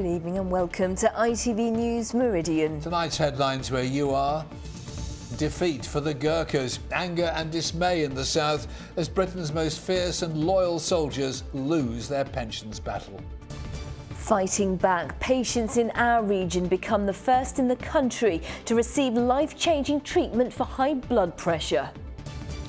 Good evening and welcome to ITV News Meridian. Tonight's headlines where you are. Defeat for the Gurkhas, anger and dismay in the south as Britain's most fierce and loyal soldiers lose their pensions battle. Fighting back, patients in our region become the first in the country to receive life-changing treatment for high blood pressure.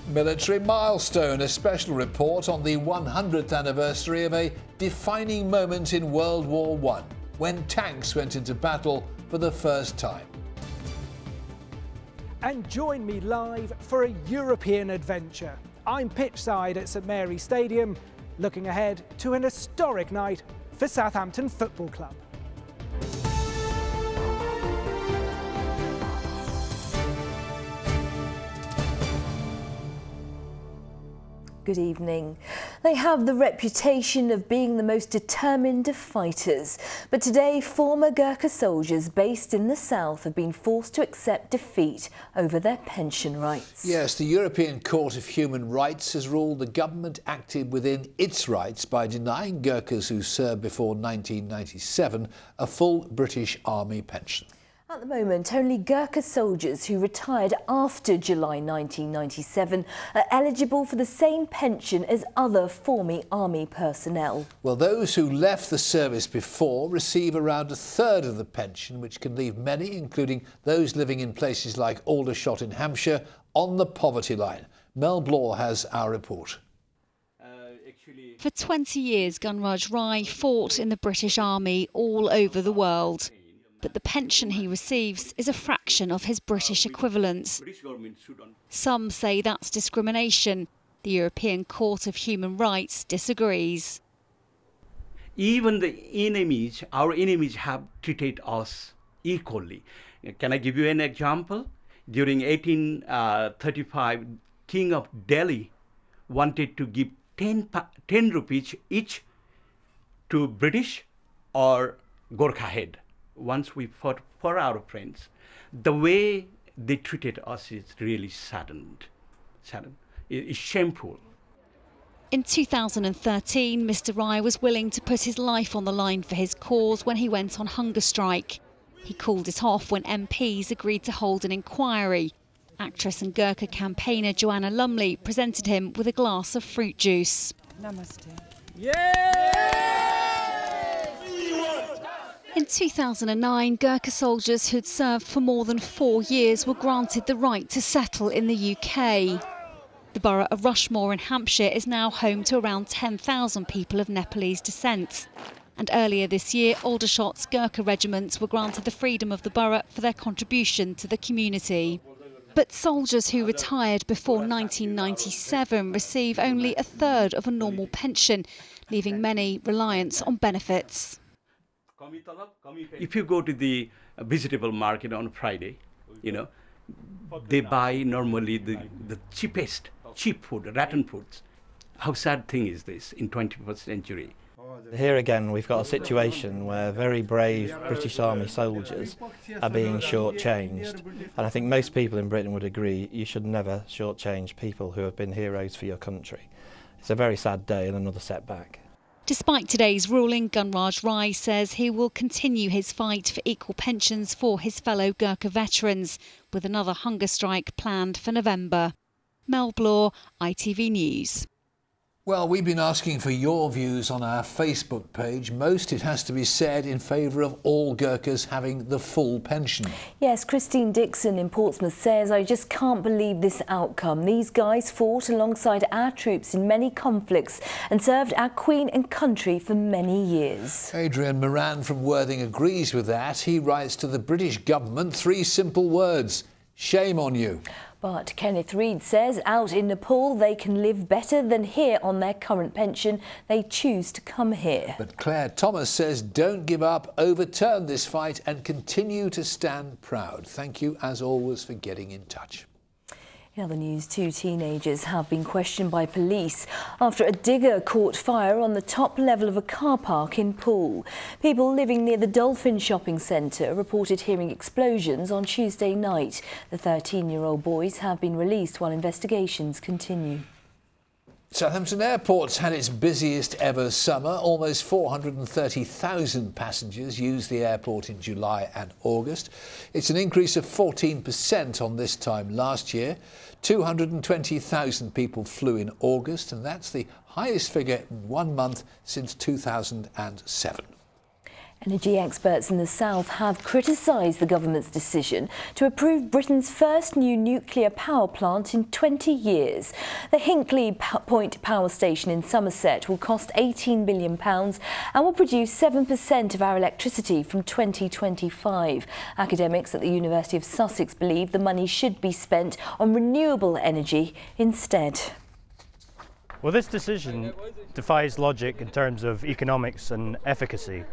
Military milestone, a special report on the 100th anniversary of a defining moment in World War I, when tanks went into battle for the first time. And join me live for a European adventure. I'm pitchside at St Mary's Stadium, looking ahead to an historic night for Southampton Football Club. Good evening. They have the reputation of being the most determined of fighters, but today former Gurkha soldiers based in the south have been forced to accept defeat over their pension rights. Yes, the European Court of Human Rights has ruled the government acted within its rights by denying Gurkhas who served before 1997 a full British Army pension. At the moment, only Gurkha soldiers who retired after July 1997 are eligible for the same pension as other former army personnel. Well, those who left the service before receive around a third of the pension, which can leave many, including those living in places like Aldershot in Hampshire, on the poverty line. Mel Blore has our report. For 20 years, Gunraj Rai fought in the British Army all over the world. But the pension he receives is a fraction of his British equivalents. Some say that's discrimination. The European Court of Human Rights disagrees. Even the enemies, our enemies have treated us equally. Can I give you an example? During 1835, King of Delhi wanted to give 10 rupees each to British or Gorkha head. Once we fought for our friends, the way they treated us is really saddened. It's shameful. In 2013, Mr. Rai was willing to put his life on the line for his cause when he went on hunger strike. He called it off when MPs agreed to hold an inquiry. Actress and Gurkha campaigner Joanna Lumley presented him with a glass of fruit juice. Namaste. In 2009, Gurkha soldiers who'd served for more than 4 years were granted the right to settle in the UK. The borough of Rushmore in Hampshire is now home to around 10,000 people of Nepalese descent. And earlier this year, Aldershot's Gurkha regiments were granted the freedom of the borough for their contribution to the community. But soldiers who retired before 1997 receive only a third of a normal pension, leaving many reliant on benefits. If you go to the vegetable market on Friday, they buy normally the cheap food, rotten foods. How sad thing is this in 21st century? Here again we've got a situation where very brave British Army soldiers are being shortchanged, and I think most people in Britain would agree you should never shortchange people who have been heroes for your country. It's a very sad day and another setback. Despite today's ruling, Gunraj Rai says he will continue his fight for equal pensions for his fellow Gurkha veterans, with another hunger strike planned for November. Mel Blore, ITV News. Well, we've been asking for your views on our Facebook page. Most, it has to be said, in favour of all Gurkhas having the full pension. Yes, Christine Dixon in Portsmouth says, I just can't believe this outcome. These guys fought alongside our troops in many conflicts and served our Queen and country for many years. Adrian Moran from Worthing agrees with that. He writes to the British government 3 simple words: shame on you. But Kenneth Reid says out in Nepal they can live better than here on their current pension. They choose to come here. But Claire Thomas says don't give up, overturn this fight and continue to stand proud. Thank you as always for getting in touch. In other news, 2 teenagers have been questioned by police after a digger caught fire on the top level of a car park in Poole. People living near the Dolphin Shopping Centre reported hearing explosions on Tuesday night. The 13-year-old boys have been released while investigations continue. Southampton Airport's had its busiest ever summer. Almost 430,000 passengers used the airport in July and August. It's an increase of 14% on this time last year. 220,000 people flew in August, and that's the highest figure in 1 month since 2007. Energy experts in the south have criticised the government's decision to approve Britain's first new nuclear power plant in 20 years. The Hinkley Point Power Station in Somerset will cost £18 billion and will produce 7% of our electricity from 2025. Academics at the University of Sussex believe the money should be spent on renewable energy instead. Well, this decision defies logic in terms of economics and efficacy.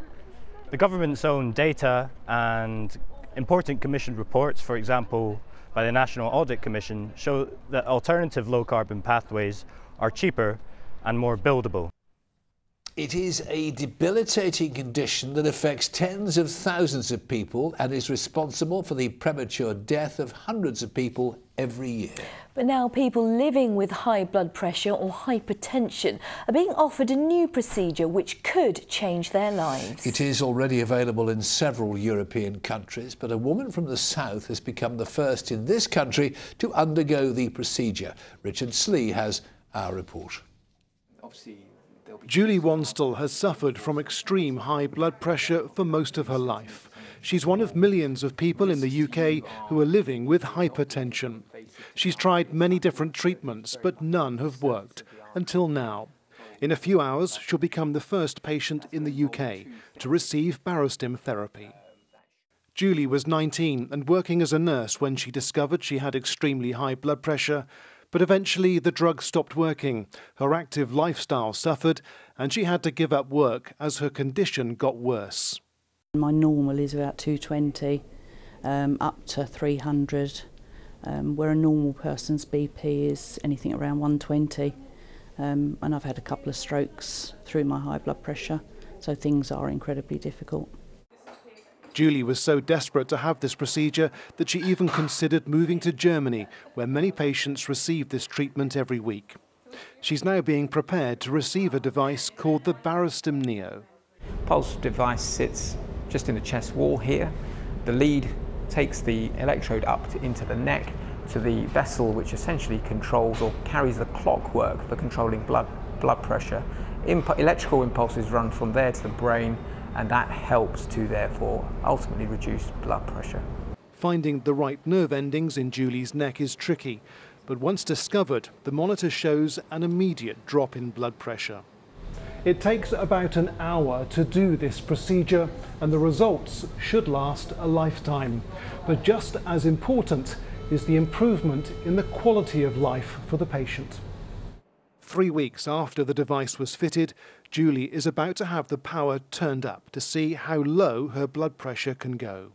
The government's own data and important commissioned reports, for example, by the National Audit Commission, show that alternative low-carbon pathways are cheaper and more buildable. It is a debilitating condition that affects tens of thousands of people and is responsible for the premature death of hundreds of people every year. But now people living with high blood pressure or hypertension are being offered a new procedure which could change their lives. It is already available in several European countries, but a woman from the south has become the first in this country to undergo the procedure. Richard Slee has our report. Julie Wanstall has suffered from extreme high blood pressure for most of her life. She's one of millions of people in the UK who are living with hypertension. She's tried many different treatments, but none have worked, until now. In a few hours, she'll become the first patient in the UK to receive Barostim therapy. Julie was 19 and working as a nurse when she discovered she had extremely high blood pressure, but eventually the drug stopped working. Her active lifestyle suffered, and she had to give up work as her condition got worse. My normal is about 220, up to 300, where a normal person's BP is anything around 120. And I've had a couple of strokes through my high blood pressure, so things are incredibly difficult. Julie was so desperate to have this procedure that she even considered moving to Germany, where many patients receive this treatment every week. She's now being prepared to receive a device called the Barostim Neo. Pulse device sits just in the chest wall here. The lead takes the electrode up into the neck to the vessel which essentially controls or carries the clockwork for controlling blood pressure. Electrical impulses run from there to the brain, and that helps to therefore ultimately reduce blood pressure. Finding the right nerve endings in Julie's neck is tricky, but once discovered, the monitor shows an immediate drop in blood pressure. It takes about an hour to do this procedure, and the results should last a lifetime. But just as important is the improvement in the quality of life for the patient. 3 weeks after the device was fitted, Julie is about to have the power turned up to see how low her blood pressure can go.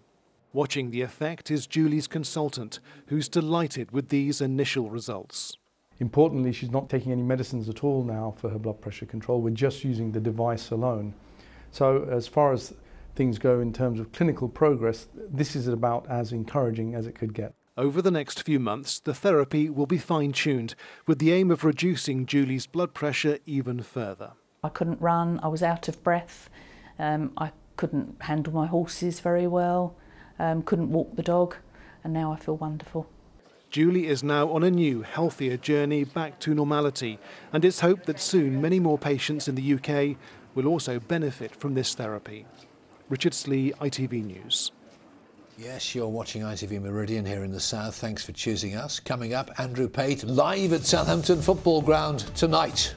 Watching the effect is Julie's consultant, who's delighted with these initial results. Importantly, she's not taking any medicines at all now for her blood pressure control. We're just using the device alone. So as far as things go in terms of clinical progress, this is about as encouraging as it could get. Over the next few months, the therapy will be fine-tuned with the aim of reducing Julie's blood pressure even further. I couldn't run, I was out of breath, I couldn't handle my horses very well, couldn't walk the dog, and now I feel wonderful. Julie is now on a new, healthier journey back to normality, and it's hoped that soon many more patients in the UK will also benefit from this therapy. Richard Slee, ITV News. Yes, you're watching ITV Meridian here in the south. Thanks for choosing us. Coming up, Andrew Pate live at Southampton Football Ground tonight.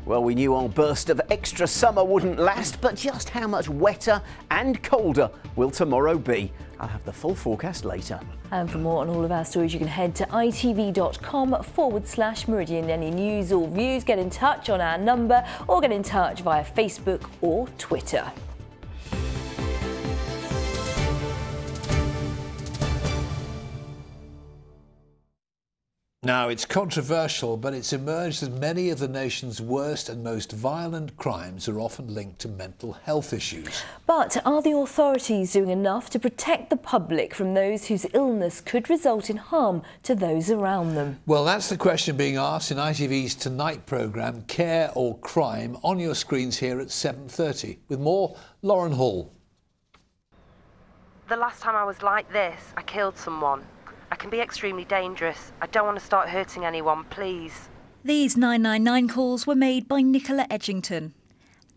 Well, we knew our burst of extra summer wouldn't last, but just how much wetter and colder will tomorrow be? I'll have the full forecast later. And for more on all of our stories, you can head to itv.com/Meridian. Any news or views, get in touch on our number or get in touch via Facebook or Twitter. Now, it's controversial, but it's emerged that many of the nation's worst and most violent crimes are often linked to mental health issues. But are the authorities doing enough to protect the public from those whose illness could result in harm to those around them? Well, that's the question being asked in ITV's Tonight programme, Care or Crime, on your screens here at 7:30. With more, Lauren Hall. The last time I was like this, I killed someone. I can be extremely dangerous. I don't want to start hurting anyone, please. These 999 calls were made by Nicola Edgington.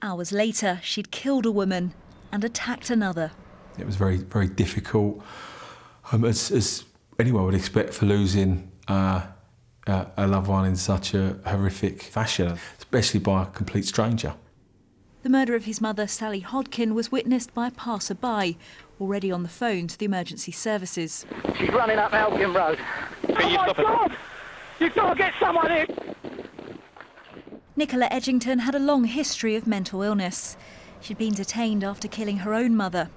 Hours later, she'd killed a woman and attacked another. It was very, very difficult, as anyone would expect for losing a loved one in such a horrific fashion, especially by a complete stranger. The murder of his mother, Sally Hodkin, was witnessed by a passer-by, already on the phone to the emergency services. She's running up Elgin Road. Oh my God! You've got to get someone in! Nicola Edgington had a long history of mental illness. She'd been detained after killing her own mother.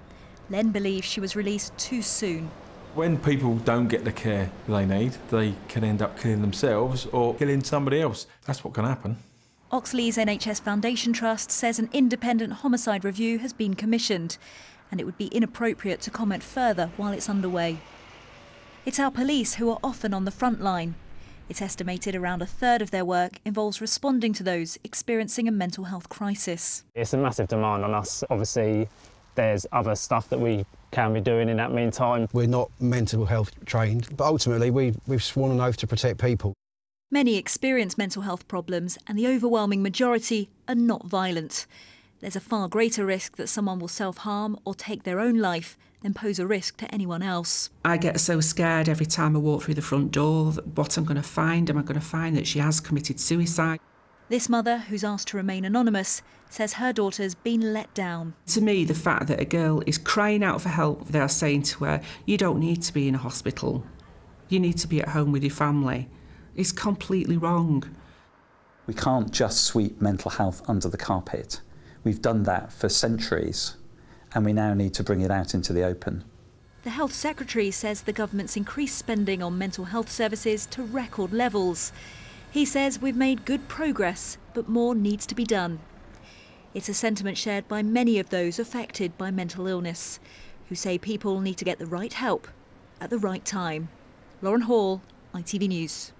Len believes she was released too soon. When people don't get the care they need, they can end up killing themselves or killing somebody else. That's what can happen. Oxley's NHS Foundation Trust says an independent homicide review has been commissioned, and it would be inappropriate to comment further while it's underway. It's our police who are often on the front line. It's estimated around a third of their work involves responding to those experiencing a mental health crisis. It's a massive demand on us. Obviously, there's other stuff that we can be doing in that meantime. We're not mental health trained, but ultimately we've sworn an oath to protect people. Many experience mental health problems, and the overwhelming majority are not violent. There's a far greater risk that someone will self-harm or take their own life than pose a risk to anyone else. I get so scared every time I walk through the front door that what I'm going to find. Am I going to find that she has committed suicide? This mother, who's asked to remain anonymous, says her daughter's been let down. To me, the fact that a girl is crying out for help, they are saying to her, you don't need to be in a hospital. You need to be at home with your family. Is completely wrong. We can't just sweep mental health under the carpet. We've done that for centuries, and we now need to bring it out into the open. The Health Secretary says the government's increased spending on mental health services to record levels. He says we've made good progress, but more needs to be done. It's a sentiment shared by many of those affected by mental illness, who say people need to get the right help at the right time. Lauren Hall, ITV News.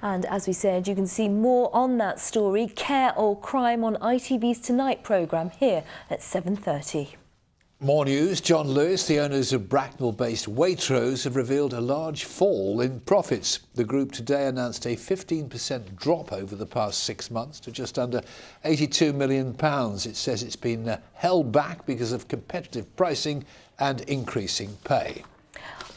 And as we said, you can see more on that story, Care or Crime, on ITV's Tonight programme here at 7:30. More news. John Lewis, the owners of Bracknell-based Waitrose, have revealed a large fall in profits. The group today announced a 15% drop over the past 6 months to just under £82 million. It says it's been held back because of competitive pricing and increasing pay.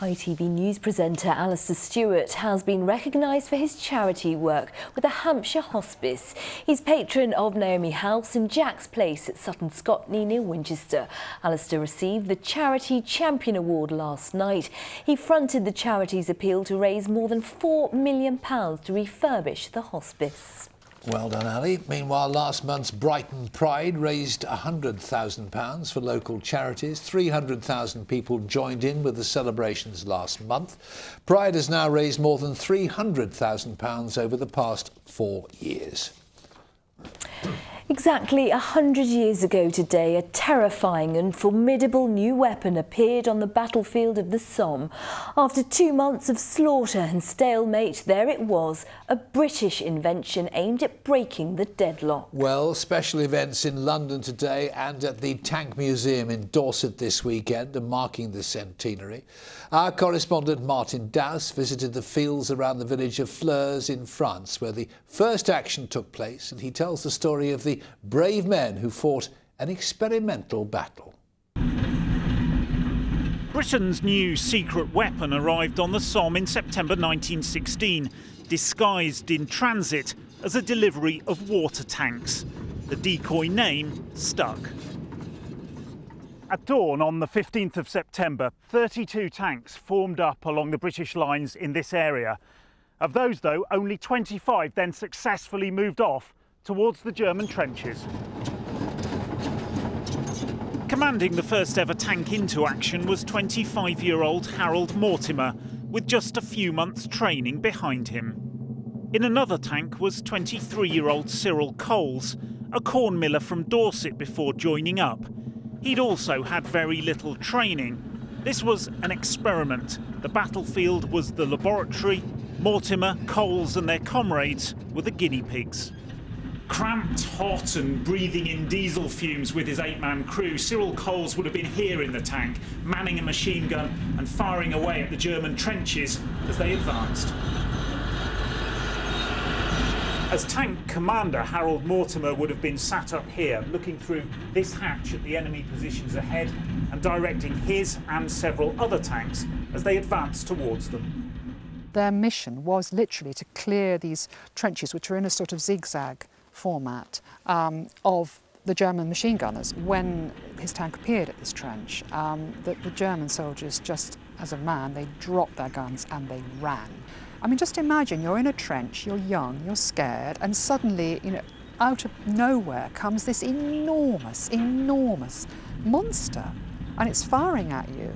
ITV News presenter Alistair Stewart has been recognised for his charity work with the Hampshire Hospice. He's patron of Naomi House and Jack's Place at Sutton Scotney near Winchester. Alistair received the Charity Champion Award last night. He fronted the charity's appeal to raise more than £4 million to refurbish the hospice. Well done, Ali. Meanwhile, last month's Brighton Pride raised £100,000 for local charities. 300,000 people joined in with the celebrations last month. Pride has now raised more than £300,000 over the past 4 years. Exactly 100 years ago today, a terrifying and formidable new weapon appeared on the battlefield of the Somme. After 2 months of slaughter and stalemate, there it was, a British invention aimed at breaking the deadlock. Well, special events in London today and at the Tank Museum in Dorset this weekend are marking the centenary. Our correspondent Martin Dowse visited the fields around the village of Flers in France, where the first action took place, and he tells the story of the brave men who fought an experimental battle. Britain's new secret weapon arrived on the Somme in September 1916, disguised in transit as a delivery of water tanks. The decoy name stuck. At dawn on the 15th of September, 32 tanks formed up along the British lines in this area. Of those, though, only 25 then successfully moved off towards the German trenches. Commanding the first ever tank into action was 25-year-old Harold Mortimer, with just a few months' training behind him. In another tank was 23-year-old Cyril Coles, a corn miller from Dorset before joining up. He'd also had very little training. This was an experiment. The battlefield was the laboratory. Mortimer, Coles and their comrades were the guinea pigs. Cramped, hot and breathing in diesel fumes with his 8-man crew, Cyril Coles would have been here in the tank, manning a machine gun and firing away at the German trenches as they advanced. As tank commander, Harold Mortimer would have been sat up here, looking through this hatch at the enemy positions ahead and directing his and several other tanks as they advanced towards them. Their mission was literally to clear these trenches, which were in a sort of zigzag format, of the German machine gunners. When his tank appeared at this trench, the German soldiers, just as a man, they dropped their guns and they ran. I mean, just imagine you're in a trench, you're young, you're scared, and suddenly, you know, out of nowhere comes this enormous, enormous monster, and it's firing at you.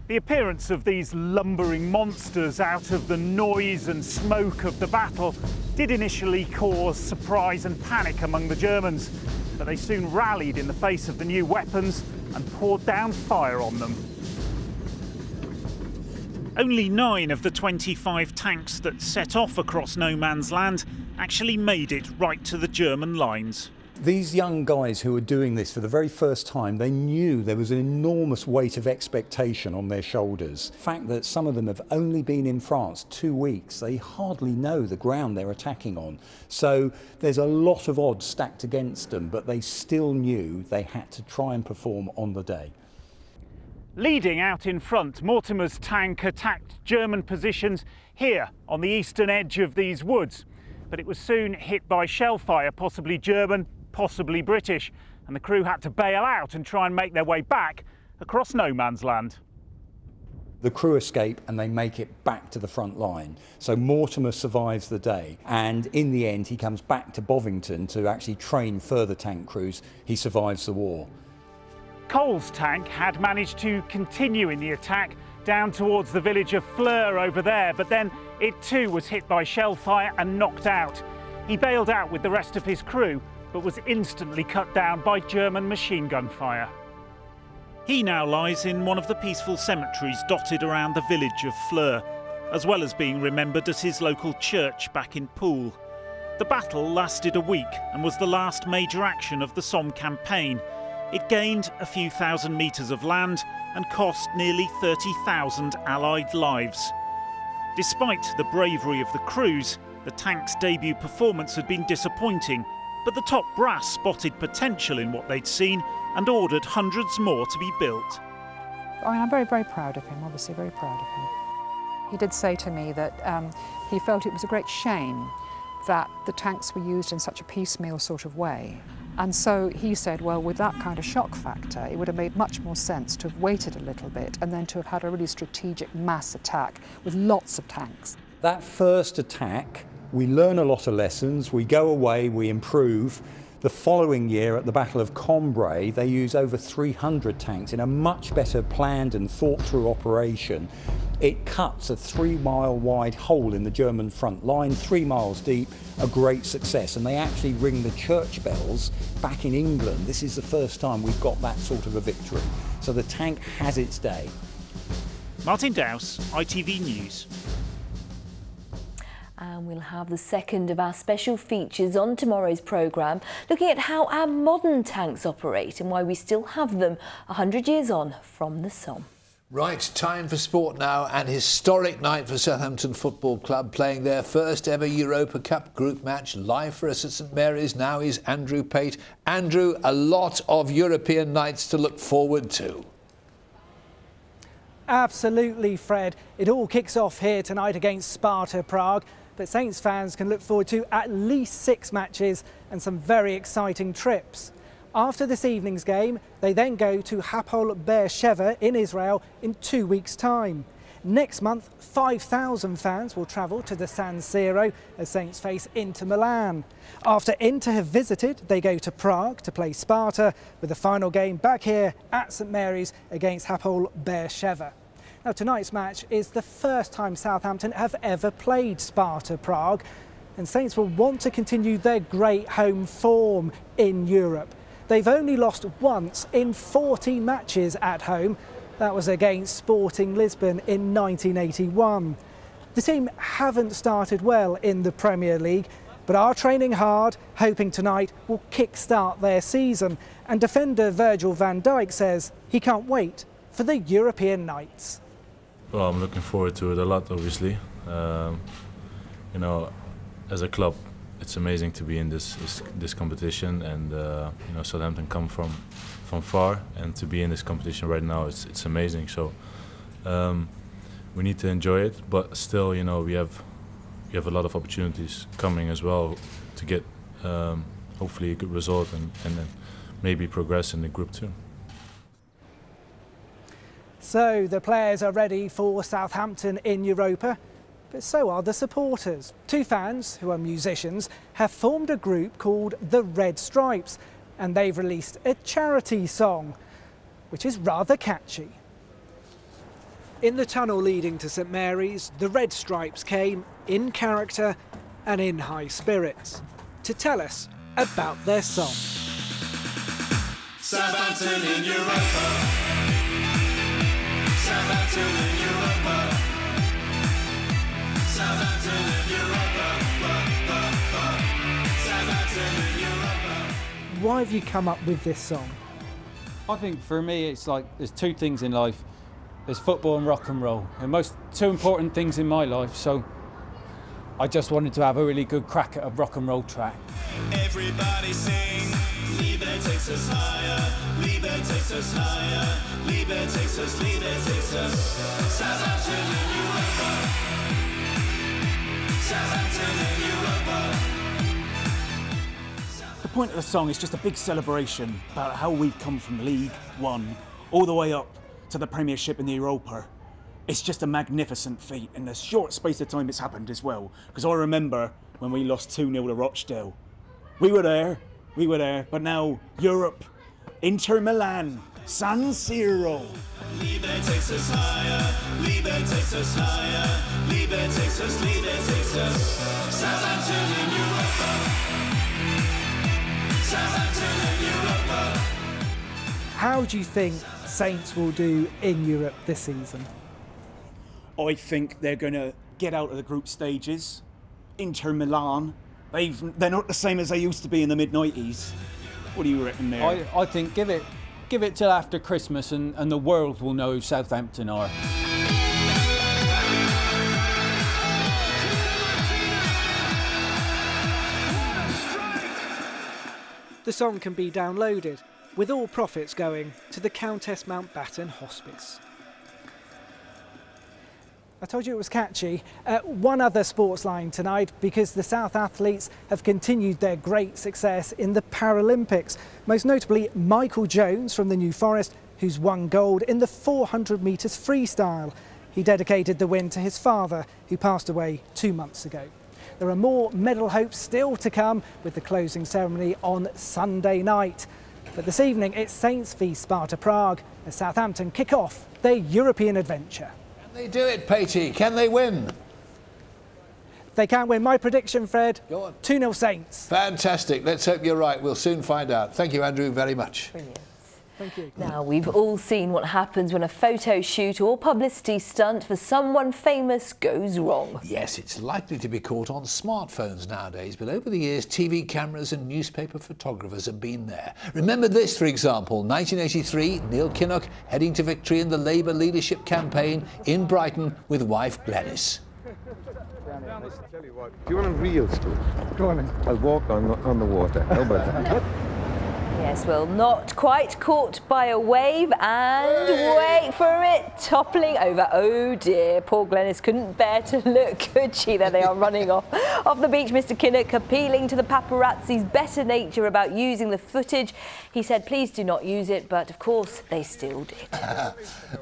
The appearance of these lumbering monsters out of the noise and smoke of the battle did initially cause surprise and panic among the Germans, but they soon rallied in the face of the new weapons and poured down fire on them. Only 9 of the 25 tanks that set off across no man's land actually made it right to the German lines. These young guys who were doing this for the very first time, they knew there was an enormous weight of expectation on their shoulders. The fact that some of them have only been in France 2 weeks, they hardly know the ground they're attacking on. So there's a lot of odds stacked against them, but they still knew they had to try and perform on the day. Leading out in front, Mortimer's tank attacked German positions here on the eastern edge of these woods. But it was soon hit by shell fire, possibly German, possibly British, and the crew had to bail out and try and make their way back across no man's land. The crew escape and they make it back to the front line. So Mortimer survives the day, and in the end he comes back to Bovington to actually train further tank crews. He survives the war. Coles' tank had managed to continue in the attack down towards the village of Fleur over there, but then it too was hit by shell fire and knocked out. He bailed out with the rest of his crew, but was instantly cut down by German machine gun fire. He now lies in one of the peaceful cemeteries dotted around the village of Fleur, as well as being remembered at his local church back in Poole. The battle lasted a week and was the last major action of the Somme campaign. It gained a few thousand metres of land and cost nearly 30,000 Allied lives. Despite the bravery of the crews, the tank's debut performance had been disappointing, but the top brass spotted potential in what they'd seen and ordered hundreds more to be built. I mean, I'm very, very proud of him, obviously very proud of him. He did say to me that he felt it was a great shame that the tanks were used in such a piecemeal sort of way. And so he said, well, with that kind of shock factor, it would have made much more sense to have waited a little bit and then to have had a really strategic mass attack with lots of tanks. That first attack, we learn a lot of lessons, we go away, we improve. The following year at the Battle of Cambrai, they use over 300 tanks in a much better planned and thought through operation. It cuts a 3-mile wide hole in the German front line, 3 miles deep, a great success. And they actually ring the church bells back in England. This is the first time we've got that sort of a victory. So the tank has its day. Martin Dowse, ITV News. And we'll have the second of our special features on tomorrow's programme, looking at how our modern tanks operate and why we still have them 100 years on from the Somme. Right, time for sport now. An historic night for Southampton Football Club, playing their first ever Europa Cup group match. Live for us at St Mary's now is Andrew Pate. Andrew, a lot of European nights to look forward to. Absolutely, Fred. It all kicks off here tonight against Sparta Prague, but Saints fans can look forward to at least 6 matches and some very exciting trips. After this evening's game, they then go to Hapoel Be'er-Sheva in Israel in 2 weeks' time. Next month, 5,000 fans will travel to the San Siro as Saints face Inter Milan. After Inter have visited, they go to Prague to play Sparta, with the final game back here at St Mary's against Hapoel Be'er-Sheva. Now, tonight's match is the first time Southampton have ever played Sparta Prague, and Saints will want to continue their great home form in Europe. They've only lost once in 14 matches at home. That was against Sporting Lisbon in 1981. The team haven't started well in the Premier League, but are training hard, hoping tonight will kick-start their season. And defender Virgil van Dijk says he can't wait for the European nights. Well, I'm looking forward to it a lot, obviously. You know, as a club, it's amazing to be in this competition, and you know, Southampton come from far, and to be in this competition right now, it's amazing. So we need to enjoy it, but still, you know, we have a lot of opportunities coming as well to get hopefully a good result and then maybe progress in the group too. So the players are ready for Southampton in Europa, but so are the supporters. Two fans, who are musicians, have formed a group called the Red Stripes, and they've released a charity song, which is rather catchy. In the tunnel leading to St Mary's, the Red Stripes came in character and in high spirits to tell us about their song. Southampton in Europa. Southampton in Europa. Southampton in Europa. Southampton in Europa. Why have you come up with this song? I think for me it's like there's two things in life. There's football and rock and roll. And two important things in my life, so I just wanted to have a really good crack at a rock and roll track. Everybody sing, Liebe takes us higher, Liebe takes us higher, Liebe takes us, Liebe takes us. Southampton in Europa. Southampton in Europa. The point of the song is just a big celebration about how we've come from League One all the way up to the Premiership in the Europa. It's just a magnificent feat in the short space of time it's happened as well. Because I remember when we lost 2-0 to Rochdale. We were there, but now Europe, Inter Milan, San Siro. Liebe takes us higher, Liebe takes us higher, Liebe takes us, Liebe takes us. Southampton in Europa. Southampton in Europa. How do you think Saints will do in Europe this season? I think they're going to get out of the group stages. Inter Milan, they're not the same as they used to be in the mid-90s. What do you reckon there? I think give it till after Christmas and the world will know who Southampton are. The song can be downloaded, with all profits going to the Countess Mountbatten Hospice. I told you it was catchy. One other sports line tonight, because the South athletes have continued their great success in the Paralympics. Most notably Michael Jones from the New Forest, who's won gold in the 400 metres freestyle. He dedicated the win to his father, who passed away 2 months ago. There are more medal hopes still to come, with the closing ceremony on Sunday night. But this evening it's Saints v Sparta Prague as Southampton kick off their European adventure. Can they do it, Patey? Can they win? They can win. My prediction, Fred, 2-0 Saints. Fantastic. Let's hope you're right. We'll soon find out. Thank you, Andrew, very much. Brilliant. Thank you. Now, we've all seen what happens when a photo shoot or publicity stunt for someone famous goes wrong. Yes, it's likely to be caught on smartphones nowadays, but over the years, TV cameras and newspaper photographers have been there. Remember this, for example, 1983, Neil Kinnock heading to victory in the Labour leadership campaign in Brighton with wife Glenys. Do you want a real story? Go on then. I'll walk on the water. How about that? Yes, well, not quite caught by a wave, and wait for it, toppling over. Oh dear, poor Glenys couldn't bear to look, could she? There they are running off the beach. Mr. Kinnock appealing to the paparazzi's better nature about using the footage. He said, please do not use it, but of course they still did.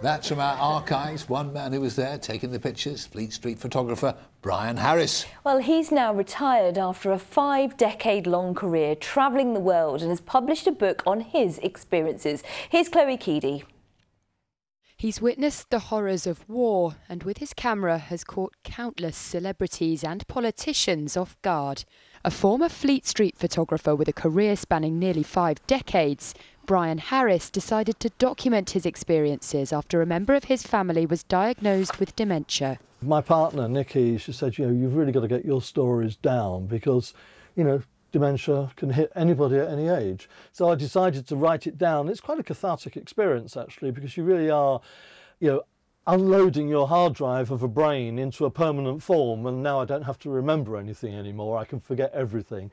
That's from our archives. One man who was there taking the pictures, Fleet Street photographer Brian Harris. Well, he's now retired after a 5-decade-long career travelling the world and has published a book on his experiences. Here's Chloe Keedy. He's witnessed the horrors of war and with his camera has caught countless celebrities and politicians off guard. A former Fleet Street photographer with a career spanning nearly 5 decades, Brian Harris decided to document his experiences after a member of his family was diagnosed with dementia. My partner, Nikki, she said, you've really got to get your stories down because, dementia can hit anybody at any age. So I decided to write it down. It's quite a cathartic experience, actually, because you really are, unloading your hard drive of a brain into a permanent form, and now I don't have to remember anything anymore. I can forget everything.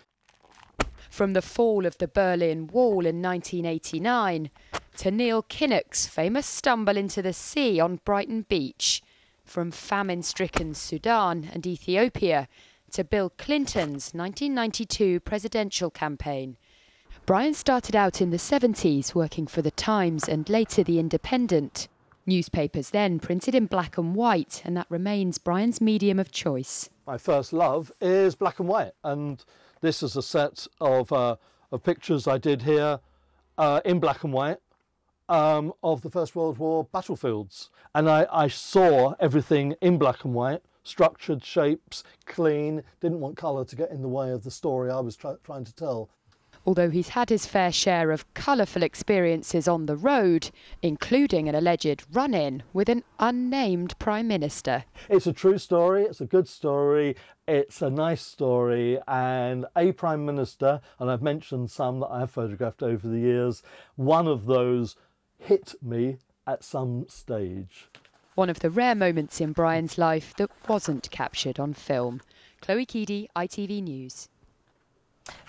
From the fall of the Berlin Wall in 1989 to Neil Kinnock's famous stumble into the sea on Brighton Beach, from famine-stricken Sudan and Ethiopia to Bill Clinton's 1992 presidential campaign. Brian started out in the 70s working for The Times and later The Independent. Newspapers then printed in black and white, and that remains Brian's medium of choice. My first love is black and white, and this is a set of pictures I did here in black and white of the First World War battlefields. And I saw everything in black and white, structured shapes, clean, didn't want colour to get in the way of the story I was trying to tell. Although he's had his fair share of colourful experiences on the road, including an alleged run-in with an unnamed Prime Minister. It's a true story, it's a good story, it's a nice story, and a Prime Minister, and I've mentioned some that I have photographed over the years, one of those hit me at some stage. One of the rare moments in Brian's life that wasn't captured on film. Chloe Keedy, ITV News.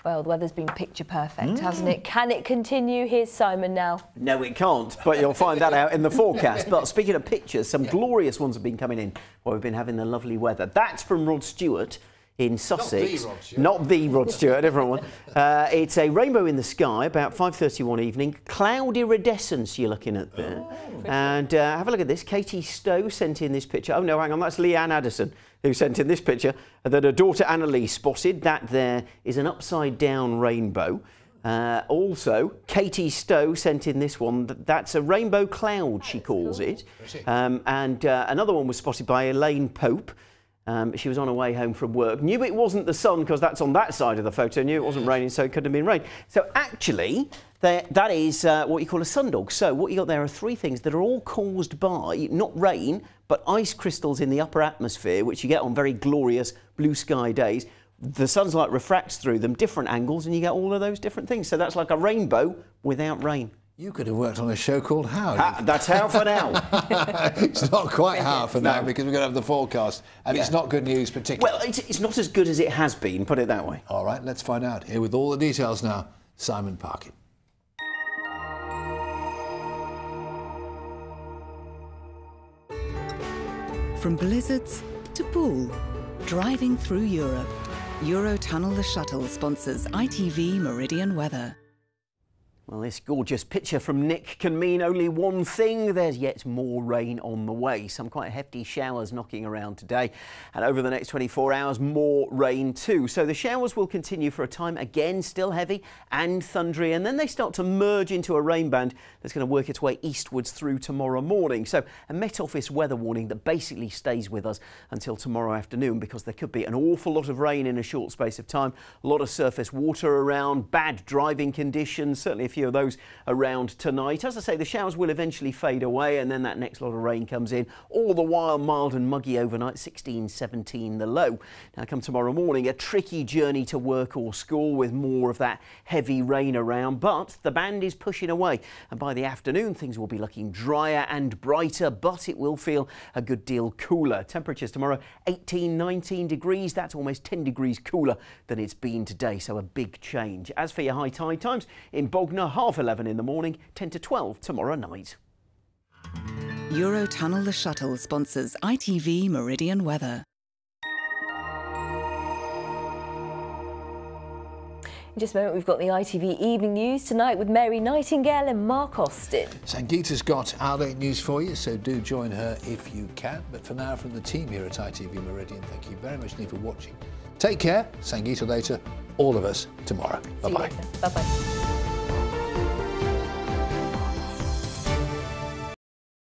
Well, the weather's been picture perfect, hasn't it? Can it continue? Here's Simon now. No, it can't, but you'll find that out in the forecast. But speaking of pictures, some glorious ones have been coming in while we've been having the lovely weather. That's from Rod Stewart in Sussex. Not the Rod Stewart, a different one. It's a rainbow in the sky, about 5:31 evening. Cloud iridescence you're looking at there. And have a look at this. Katie Stowe sent in this picture. Oh, no, hang on, that's Leanne Addison who sent in this picture that her daughter Annalise spotted. That there is an upside-down rainbow. Also, Katie Stowe sent in this one. That's a rainbow cloud, she calls it. And another one was spotted by Elaine Pope. She was on her way home from work. Knew it wasn't the sun because that's on that side of the photo. Knew it wasn't raining, so it couldn't have been rain. So actually, that is what you call a sundog. So what you got there are 3 things that are all caused by, not rain, but ice crystals in the upper atmosphere, which you get on very glorious blue sky days. The sunlight refracts through them, different angles, and you get all of those different things. So that's like a rainbow without rain. You could have worked on a show called How. That's how for now. It's not quite how for now because we're going to have the forecast. And it's not good news particularly. Well, it's not as good as it has been, put it that way. All right, let's find out. Here with all the details now, Simon Parkin. From blizzards to pool, driving through Europe. Eurotunnel the Shuttle sponsors ITV Meridian Weather. Well, this gorgeous picture from Nick can mean only one thing. There's yet more rain on the way. Some quite hefty showers knocking around today. And over the next 24 hours, more rain too. So the showers will continue for a time. Again, still heavy and thundery. And then they start to merge into a rain band that's going to work its way eastwards through tomorrow morning. So a Met Office weather warning that basically stays with us until tomorrow afternoon because there could be an awful lot of rain in a short space of time. A lot of surface water around, bad driving conditions, certainly a few of those around tonight. As I say, the showers will eventually fade away and then that next lot of rain comes in. All the while mild and muggy overnight, 16, 17 the low. Now come tomorrow morning, a tricky journey to work or school with more of that heavy rain around, but the band is pushing away and by the afternoon things will be looking drier and brighter, but it will feel a good deal cooler. Temperatures tomorrow 18, 19 degrees. That's almost 10 degrees cooler than it's been today, so a big change. As for your high tide times, in Bognor, 11:30 in the morning, 10 to 12 tomorrow night. Eurotunnel the Shuttle sponsors ITV Meridian Weather. In just a moment, we've got the ITV Evening News tonight with Mary Nightingale and Mark Austin. Sangeeta's got our late news for you, so do join her if you can. But for now, from the team here at ITV Meridian, thank you very much indeed for watching. Take care. Sangeeta later. All of us tomorrow. Bye-bye. Bye-bye.